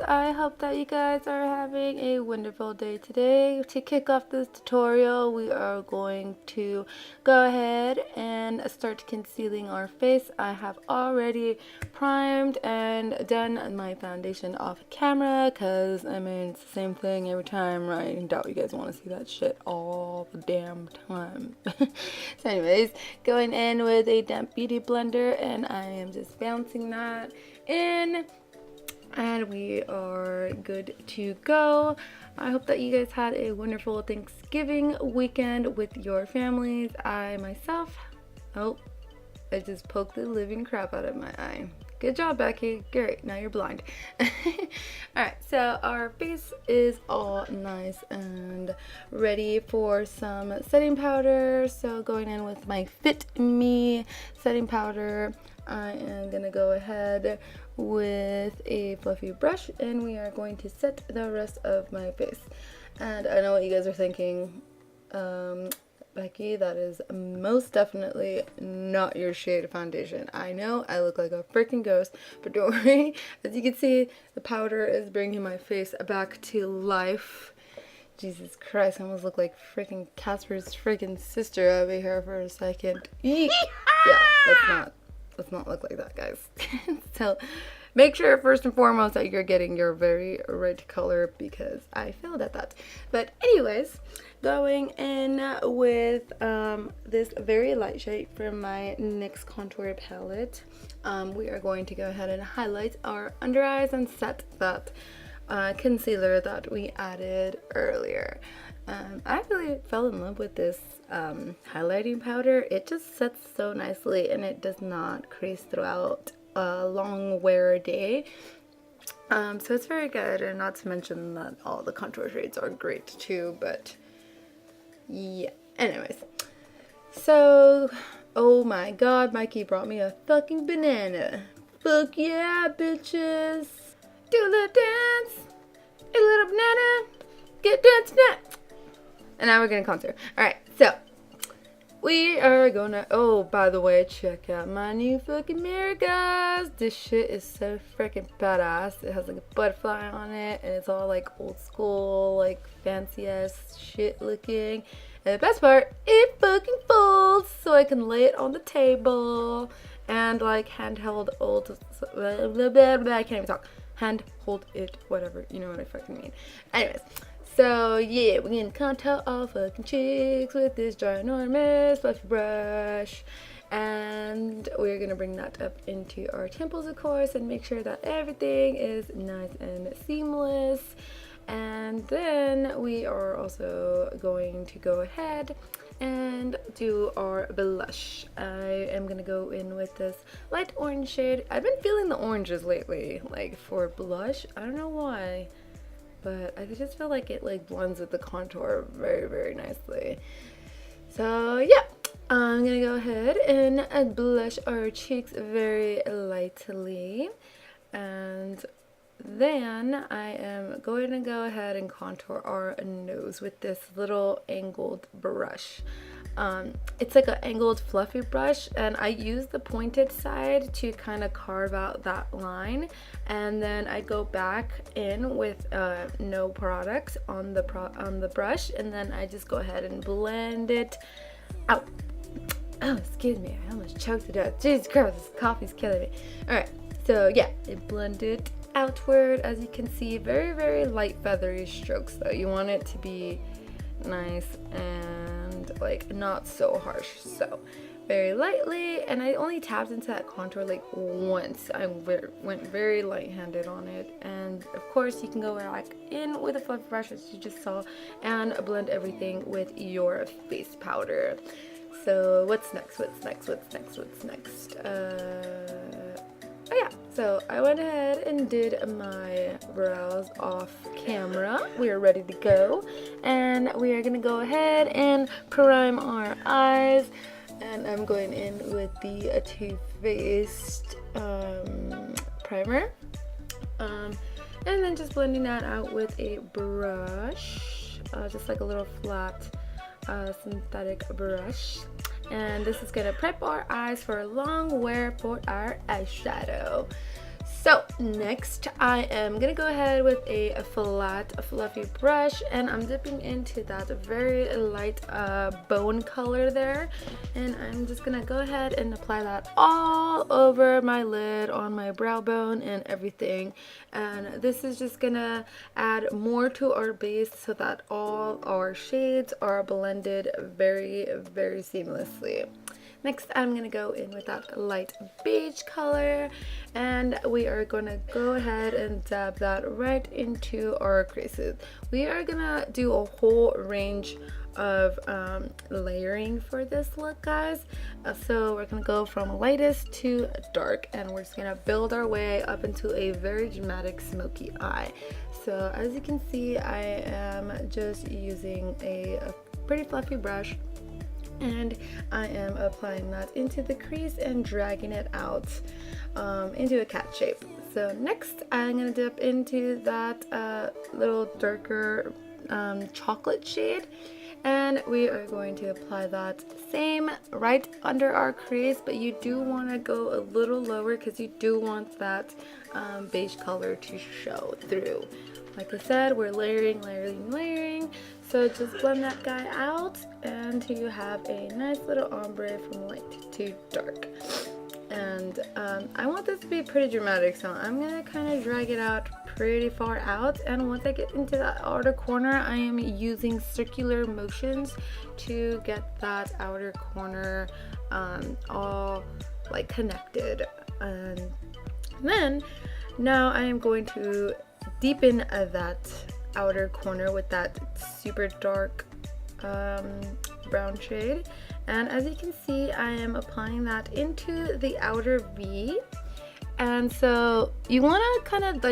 I hope that you guys are having a wonderful day today. To kick off this tutorial, we are going to go ahead and start concealing our face. I have already primed and done my foundation off camera because I mean it's the same thing every time, right? I doubt you guys want to see that shit all the damn time. So anyways, going in with a damp beauty blender, and I am just bouncing that in, and we are good to go. I hope that you guys had a wonderful Thanksgiving weekend with your families. I myself, oh, I just poked the living crap out of my eye. Good job, Becky. Great, now you're blind. Alright, so our face is all nice and ready for some setting powder. So going in with my Fit Me setting powder, I am going to go ahead with a fluffy brush and we are going to set the rest of my face. And I know what you guys are thinking, Becky, that is most definitely not your shade of foundation. I know I look like a freaking ghost, but don't worry. As you can see, the powder is bringing my face back to life. Jesus Christ, I almost look like freaking Casper's freaking sister over here for a second. Eek! Yeah, let's not look like that, guys. So make sure first and foremost that you're getting your very right color because I failed at that. But anyways, going in with this very light shade from my NYX contour palette, we are going to go ahead and highlight our under eyes and set that concealer that we added earlier. I really fell in love with this highlighting powder. It just sets so nicely and it does not crease throughout a long wear day. So it's very good, and not to mention that all the contour shades are great too, but yeah, anyways. So, oh my god, Mikey brought me a fucking banana. Fuck yeah, bitches. Do a little dance. A little banana. Get dancing now. And now we're gonna contour. Alright, so we are gonna, oh, by the way, check out my new fucking mirror, guys. This shit is so freaking badass. It has like a butterfly on it, and it's all like old school, like fancy ass shit looking. And the best part, it fucking folds so I can lay it on the table and like handheld old, blah, blah, blah, blah, I can't even talk. Hand hold it, whatever, you know what I fucking mean. Anyways. So yeah, we're gonna contour all fucking cheeks with this ginormous fluffy brush, and we're gonna bring that up into our temples, of course, and make sure that everything is nice and seamless. And then we are also going to go ahead and do our blush. I am gonna go in with this light orange shade. I've been feeling the oranges lately, like for blush. I don't know why, but I just feel like it like blends with the contour very, very nicely. So yeah, I'm gonna go ahead and blush our cheeks very lightly, and then I am going to go ahead and contour our nose with this little angled brush. It's like an angled fluffy brush, and I use the pointed side to kind of carve out that line, and then I go back in with no products on the brush, and then I just go ahead and blend it out. Oh, excuse me, I almost choked to death. Jesus Christ, this coffee's killing me. Alright, so yeah, it blended outward, as you can see. Very, very light feathery strokes though. You want it to be nice and like not so harsh, so very lightly. And I only tapped into that contour like once. I went very light-handed on it, and of course you can go back in with a fluffy brush as you just saw and blend everything with your face powder. So what's next? Oh yeah, so I went ahead and did my brows off camera. We are ready to go, and we are gonna go ahead and prime our eyes, and I'm going in with the Too Faced primer, and then just blending that out with a brush, just like a little flat synthetic brush. And this is gonna prep our eyes for a long wear for our eyeshadow. So next I am gonna go ahead with a flat fluffy brush, and I'm dipping into that very light bone color there, and I'm just gonna go ahead and apply that all over my lid, on my brow bone and everything. And this is just gonna add more to our base so that all our shades are blended very seamlessly. Next, I'm going to go in with that light beige color, and we are going to go ahead and dab that right into our creases. We are going to do a whole range of layering for this look, guys. So we're going to go from lightest to dark, and we're just going to build our way up into a very dramatic smoky eye. So as you can see, I am just using a pretty fluffy brush, and I am applying that into the crease and dragging it out into a cat shape. So next I'm going to dip into that little darker chocolate shade, and we are going to apply that same right under our crease, but you do want to go a little lower because you do want that beige color to show through. Like I said, we're layering. So just blend that guy out until you have a nice little ombre from light to dark. And I want this to be pretty dramatic, so I'm gonna kind of drag it out pretty far out. And once I get into that outer corner, I am using circular motions to get that outer corner all like connected. And then now I am going to deepen that outer corner with that super dark brown shade, and as you can see, I am applying that into the outer V. And so you want to kind of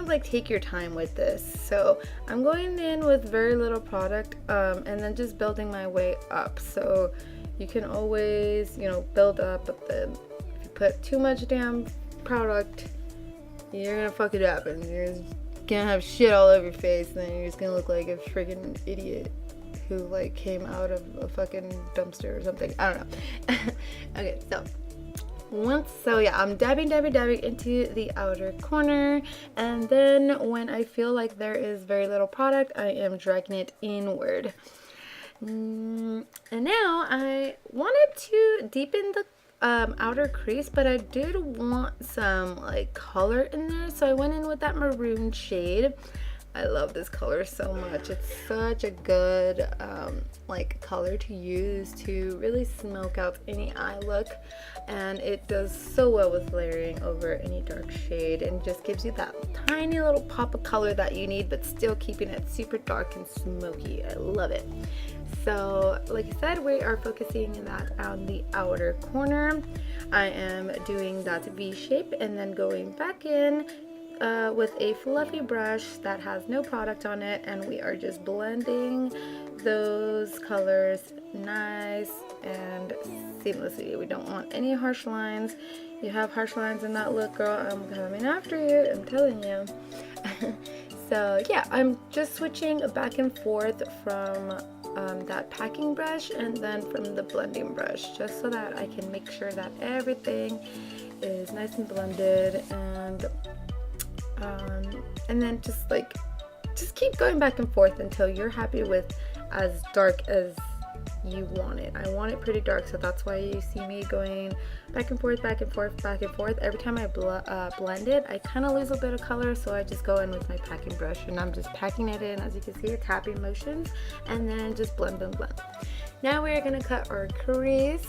like take your time with this. So I'm going in with very little product and then just building my way up. So you can always, you know, build up, but then if you put too much damn product, you're gonna fuck it up and you're gonna have shit all over your face, and then you're just gonna look like a freaking idiot who like came out of a fucking dumpster or something. I don't know. Okay, so yeah, I'm dabbing into the outer corner, and then when I feel like there is very little product, I am dragging it inward. And now I wanted to deepen the outer crease, but I did want some like color in there, so I went in with that maroon shade. I love this color so much. It's such a good like color to use to really smoke out any eye look, and it does so well with layering over any dark shade and just gives you that tiny little pop of color that you need, but still keeping it super dark and smoky. I love it. So like I said, we are focusing that on the outer corner. I am doing that V shape and then going back in with a fluffy brush that has no product on it, and we are just blending those colors nice and seamlessly. We don't want any harsh lines. You have harsh lines in that look, girl, I'm coming after you, I'm telling you. So yeah, I'm just switching back and forth from that packing brush and then from the blending brush, just so that I can make sure that everything is nice and blended, and then just keep going back and forth until you're happy with as dark as you want it. I want it pretty dark, so that's why you see me going back and forth. Every time I blend it, I kind of lose a bit of color, so I just go in with my packing brush and I'm just packing it in, as you can see, tapping motions, and then just blend. Now we're going to cut our crease,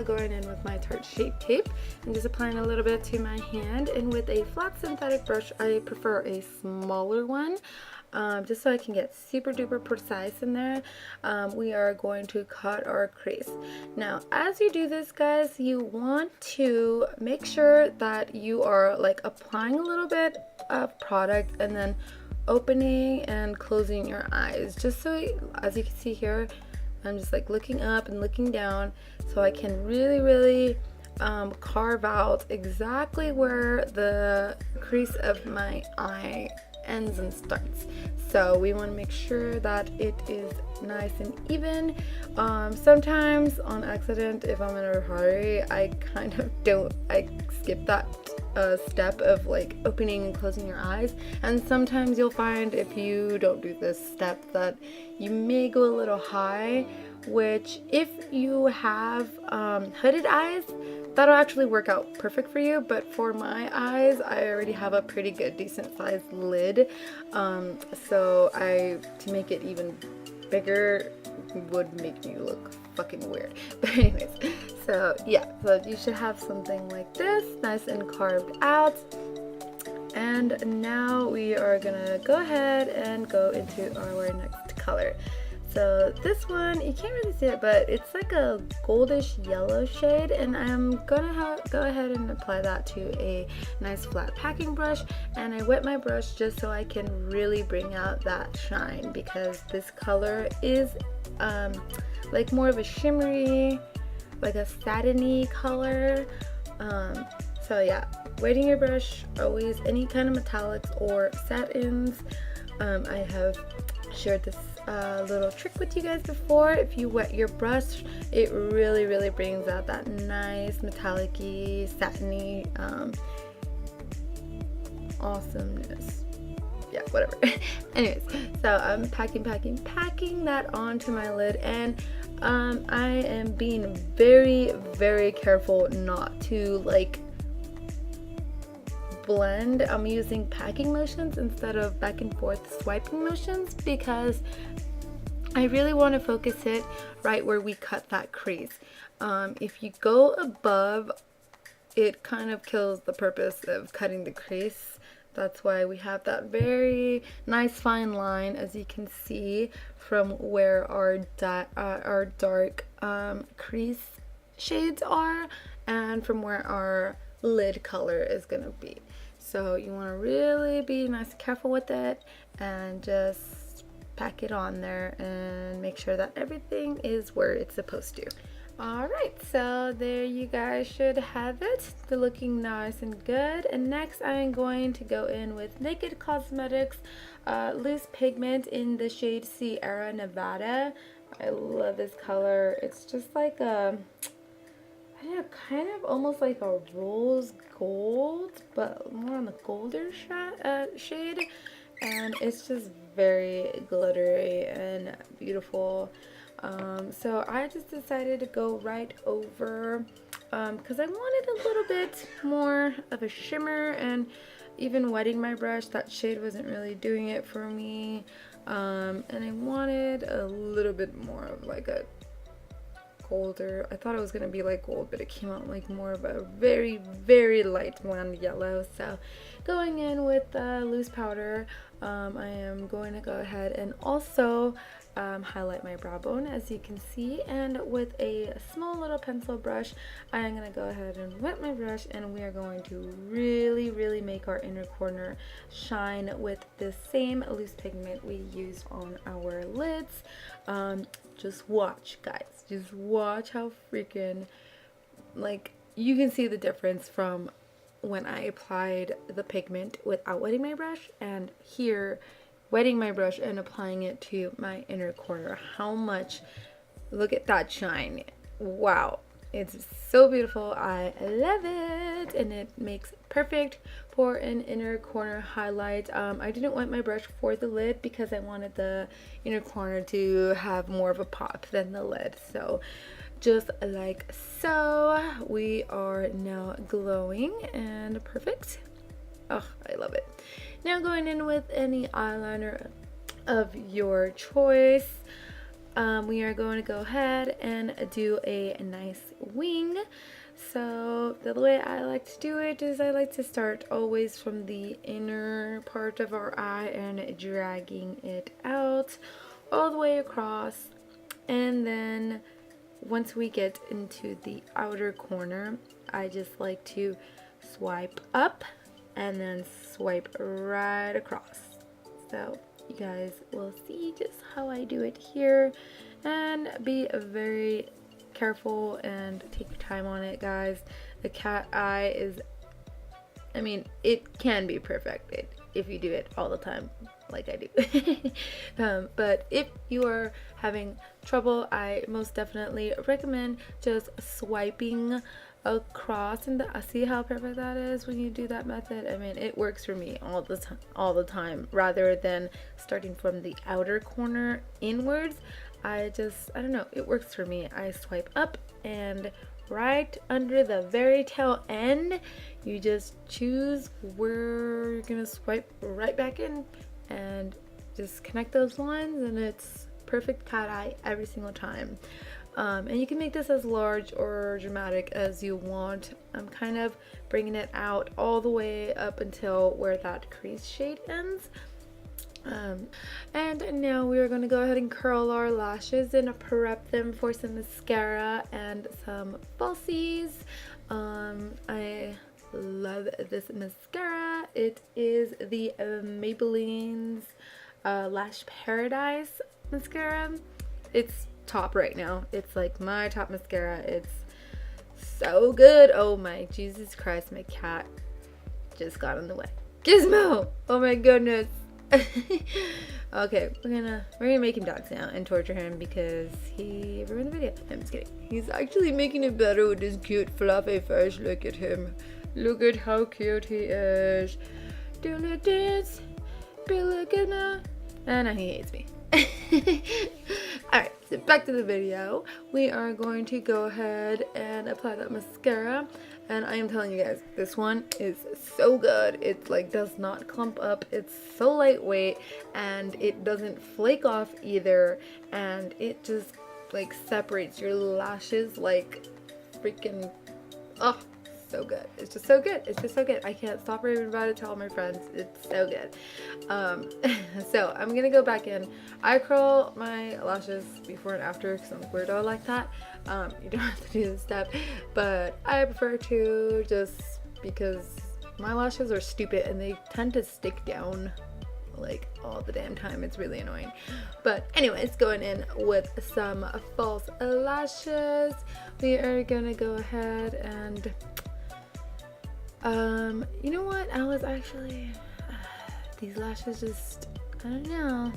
going in with my Tarte Shape Tape and just applying a little bit to my hand, and with a flat synthetic brush, I prefer a smaller one. Just so I can get super duper precise in there. We are going to cut our crease. Now as you do this, guys, you want to make sure that you are like applying a little bit of product and then opening and closing your eyes, just so as you can see here, I'm just like looking up and looking down, so I can really carve out exactly where the crease of my eye ends and starts. So we want to make sure that it is nice and even. Sometimes on accident, if I'm in a hurry, I skip that step of like opening and closing your eyes. And sometimes you'll find if you don't do this step that you may go a little high, which if you have hooded eyes, that'll actually work out perfect for you. But for my eyes, I already have a pretty good decent sized lid, so to make it even bigger would make me look fucking weird. But anyways, so yeah, so you should have something like this, nice and carved out. And now we are gonna go ahead and go into our next color. So this one, you can't really see it, but it's like a goldish yellow shade, and I'm gonna go ahead and apply that to a nice flat packing brush. And I wet my brush just so I can really bring out that shine, because this color is like more of a shimmery, like a satiny color. So yeah, wetting your brush, always any kind of metallics or satins. I have shared this little trick with you guys before. If you wet your brush, it really brings out that nice metallic-y, satiny awesomeness. Yeah, whatever. Anyways, so I'm packing that onto my lid, and I am being very careful not to like blend. I'm using packing motions instead of back and forth swiping motions, because I really want to focus it right where we cut that crease. If you go above, it kind of kills the purpose of cutting the crease. That's why we have that very nice fine line, as you can see, from where our dark crease shades are and from where our lid color is gonna be. So you want to really be nice and careful with it, and just pack it on there and make sure that everything is where it's supposed to. Alright, so there you guys should have it. They're looking nice and good. And next I'm going to go in with Naked Cosmetics loose pigment in the shade Sierra Nevada. I love this color. It's just like a, I don't know, kind of almost like a rose gold, but more on the golder shade. And it's just very glittery and beautiful. So I just decided to go right over, because I wanted a little bit more of a shimmer, and even wetting my brush, that shade wasn't really doing it for me. And I wanted a little bit more of like a golder. I thought it was gonna be like gold, but it came out like more of a very light blonde yellow. So going in with loose powder, I am going to go ahead and also highlight my brow bone, as you can see, and with a small little pencil brush I am going to go ahead and wet my brush, and we are going to really make our inner corner shine with the same loose pigment we used on our lids. Just watch, guys, just watch how freaking, like, you can see the difference from when I applied the pigment without wetting my brush, and here wetting my brush and applying it to my inner corner. How much, look at that shine. Wow, it's so beautiful. I love it, and it makes perfect for an inner corner highlight. I didn't wet my brush for the lid because I wanted the inner corner to have more of a pop than the lid. So just like so, we are now glowing and perfect. Oh, I love it. Now going in with any eyeliner of your choice, we are going to go ahead and do a nice wing. So the way I like to do it is I like to start always from the inner part of our eye and dragging it out all the way across, and then once we get into the outer corner, I just like to swipe up and then swipe right across. So you guys will see just how I do it here, and be very careful and take your time on it, guys. The cat eye is, I mean, it can be perfect. if you do it all the time like I do. But if you are having trouble, I most definitely recommend just swiping across, and see how perfect that is when you do that method. I mean, it works for me all the time, rather than starting from the outer corner inwards. I don't know, it works for me. I swipe up, and right under the very tail end, you just choose where you're gonna swipe right back in and just connect those lines, and it's perfect cat eye every single time. And you can make this as large or dramatic as you want. I'm kind of bringing it out all the way up until where that crease shade ends. And now we are going to go ahead and curl our lashes and prep them for some mascara and some falsies. I love this mascara. It is the Maybelline's Lash Paradise mascara. It's top right now. It's like my top mascara. It's so good. Oh my Jesus Christ, my cat just got in the way. Gizmo! Oh my goodness. Okay, we're gonna make him dance now and torture him because he ruined the video. I'm just kidding. He's actually making it better with his cute fluffy face. Look at him. Look at how cute he is. Do a little dance. Be a little Gizmo. And now he hates me. Alright, so back to the video. We are going to go ahead and apply that mascara, and I am telling you guys, this one is so good. It like does not clump up, it's so lightweight, and it doesn't flake off either, and it just like separates your lashes like freaking, oh, so good. It's just so good. It's just so good. I can't stop raving about it to all my friends. It's so good. So I'm gonna go back in. I curl my lashes before and after because I'm a weirdo like that. You don't have to do this step, but I prefer to, just because my lashes are stupid and they tend to stick down like all the damn time. It's really annoying. But anyways, going in with some false lashes, we are gonna go ahead and you know what, I was actually these lashes just, I don't know,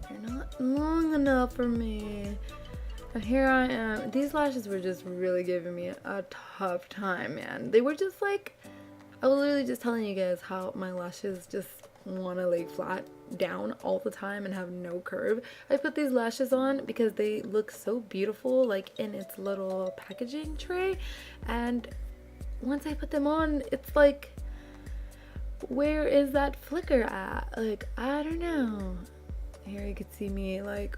they're not long enough for me. And here I am. These lashes were just really giving me a tough time, man. They were just like, I was literally just telling you guys how my lashes just want to lay flat down all the time and have no curve. I put these lashes on because they look so beautiful, like in its little packaging tray, and once I put them on, it's like, where is that flicker at? Like, I don't know. Here you can see me like,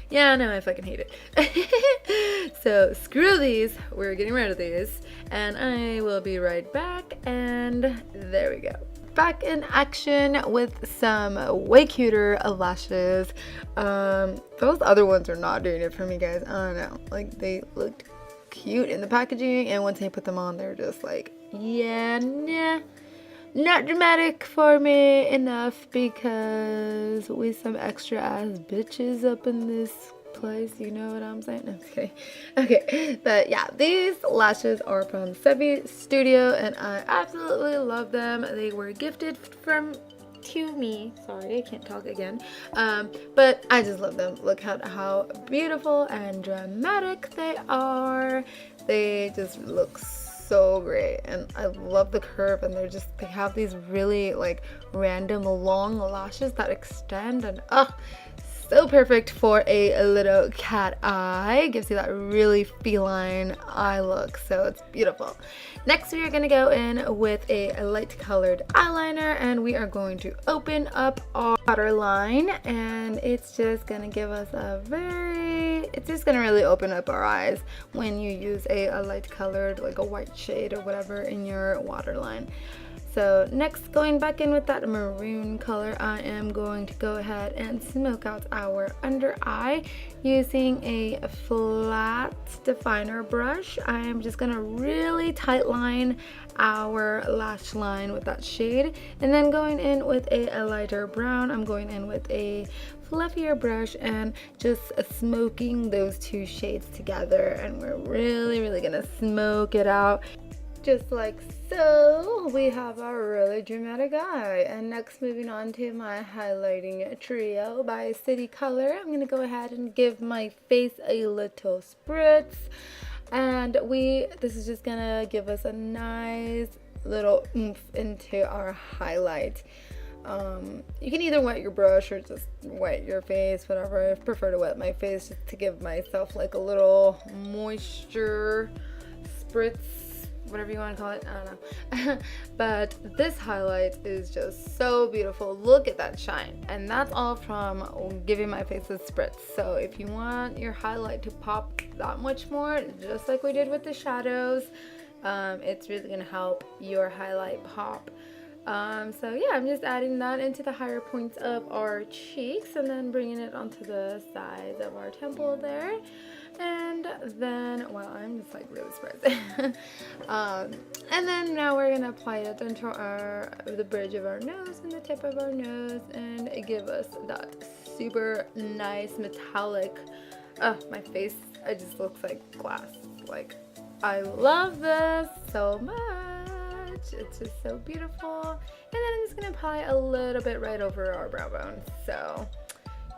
yeah, no, I fucking hate it. So screw these, we're getting rid of these, and I will be right back, and there we go. Back in action with some way cuter lashes. Those other ones are not doing it for me, guys. I don't know, like they looked cute in the packaging, and once I put them on, they're just like, yeah, nah, not dramatic for me enough, because we some extra ass bitches up in this place, you know what I'm saying? No, I'm just kidding. Okay, but yeah, these lashes are from Sevi Studio, and I absolutely love them. They were gifted to me. Sorry, I can't talk again. But I just love them. Look at how beautiful and dramatic they are. They just look so great, and I love the curve, and they have these really like random long lashes that extend, and so perfect for a little cat eye. Gives you that really feline eye look, so it's beautiful. Next, we are going to go in with a light colored eyeliner, and we are going to open up our waterline, and it's just going to give us it's just going to really open up our eyes when you use a light colored, like a white shade or whatever in your waterline. So next, going back in with that maroon color, I am going to go ahead and smoke out our under eye using a flat definer brush. I am just going to really tight line our lash line with that shade, and then going in with a lighter brown, I'm going in with a fluffier brush and just smoking those two shades together, and we're really gonna smoke it out. Just like so, we have our really dramatic eye. And next, moving on to my highlighting trio by City Color. I'm going to go ahead and give my face a little spritz. And this is just going to give us a nice little oomph into our highlight. You can either wet your brush or just wet your face, whatever. I prefer to wet my face just to give myself like a little moisture spritz, whatever you want to call it, I don't know. But this highlight is just so beautiful. Look at that shine, and that's all from giving my face a spritz. So if you want your highlight to pop that much more, just like we did with the shadows, it's really gonna help your highlight pop. So yeah, I'm just adding that into the higher points of our cheeks and then bringing it onto the sides of our temple there. And then, well, I'm just like really surprised. And then now we're gonna apply it into the bridge of our nose and the tip of our nose and give us that super nice metallic, my face, it just looks like glass. Like, I love this so much. It's just so beautiful. And then I'm just gonna apply a little bit right over our brow bone, so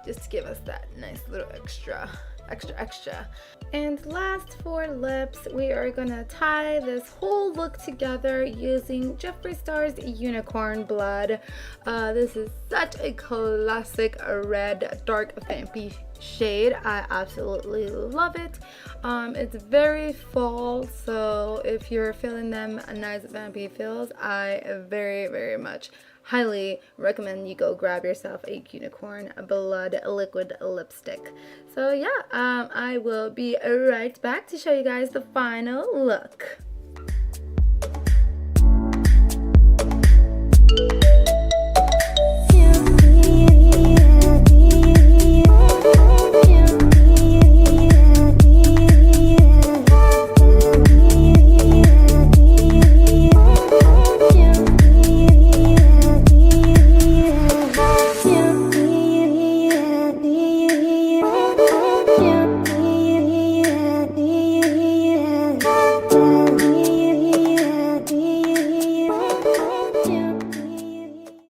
just to give us that nice little extra. And last, for lips, we are gonna tie this whole look together using Jeffree Star's Unicorn Blood. This is such a classic red dark vampy shade. I absolutely love it. It's very fall, so if you're feeling them nice vampy feels, I very much highly recommend you go grab yourself a Unicorn Blood liquid lipstick. So yeah, I will be right back to show you guys the final look.